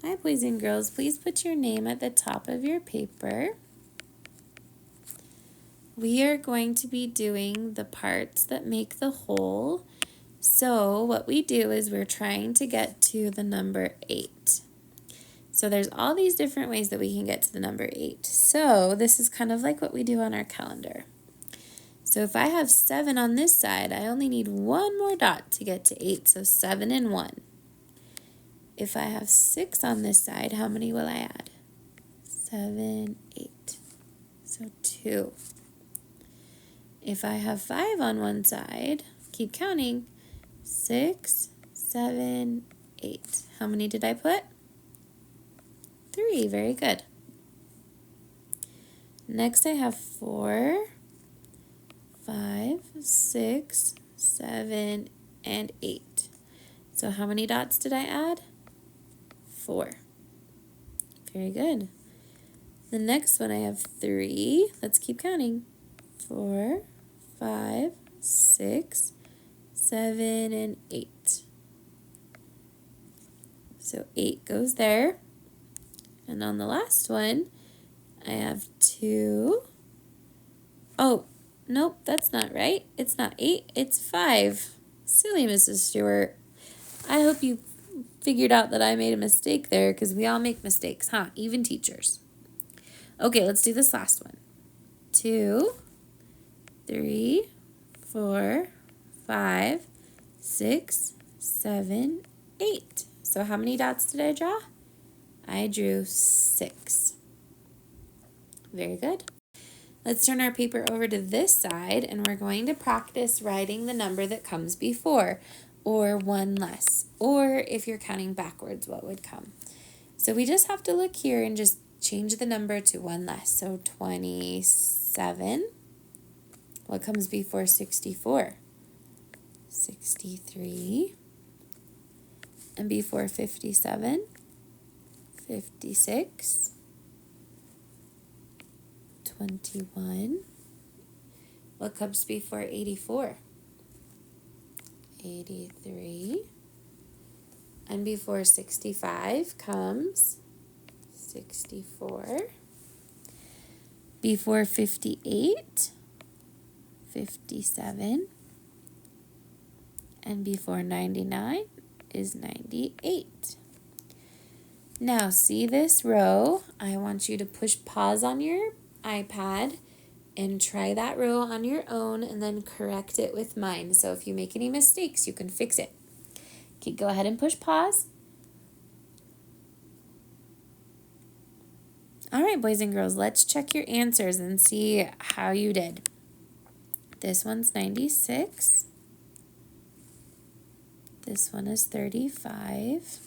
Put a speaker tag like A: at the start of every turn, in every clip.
A: Hi, boys and girls. Please put your name at the top of your paper. We are going to be doing the parts that make the whole. So what we do is we're trying to get to the number 8. So there's all these different ways that we can get to the number 8. So this is kind of like what we do on our calendar. So if I have 7 on this side, I only need one more dot to get to 8. So 7 and 1. If I have 6 on this side, how many will I add? 7, 8. So 2. If I have 5 on one side, keep counting. 6, 7, 8. How many did I put? 3. Very good. Next I have 4, 5, 6, 7, and 8. So how many dots did I add? 4. Very good. The next one I have 3. Let's keep counting. 4, 5, 6, 7, and 8. So 8 goes there. And on the last one, I have 2. Oh, nope, that's not right. It's not 8, it's 5. Silly Mrs. Stewart. I hope you figured out that I made a mistake there, because we all make mistakes, huh? Even teachers. Okay, let's do this last one. 2, 3, 4, 5, 6, 7, 8. So how many dots did I draw? I drew 6. Very good. Let's turn our paper over to this side, and we're going to practice writing the number that comes before, or one less, or if you're counting backwards, what would come. So we just have to look here and just change the number to one less. So 27. What comes before 64? 63. And before 57? 56. 21. What comes before 84? 83. And before 65 comes 64. Before 58, 57. And before 99 is 98. Now see this row? I want you to push pause on your iPad and try that row on your own and then correct it with mine. So if you make any mistakes, you can fix it. Okay, go ahead and push pause. All right, boys and girls, let's check your answers and see how you did. This one's 96. This one is 35.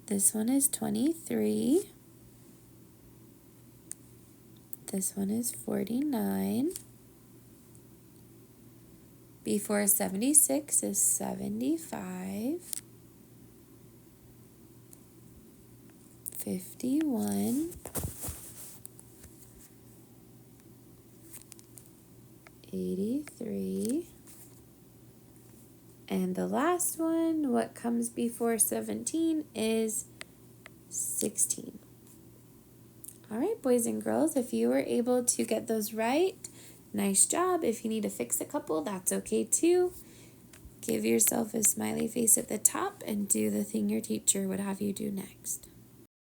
A: This one is 23. This one is 49. Before 76 is 75. 51. 83. And the last one, what comes before 17 is 16. All right, boys and girls, if you were able to get those right, nice job. If you need to fix a couple, that's okay too. Give yourself a smiley face at the top and do the thing your teacher would have you do next.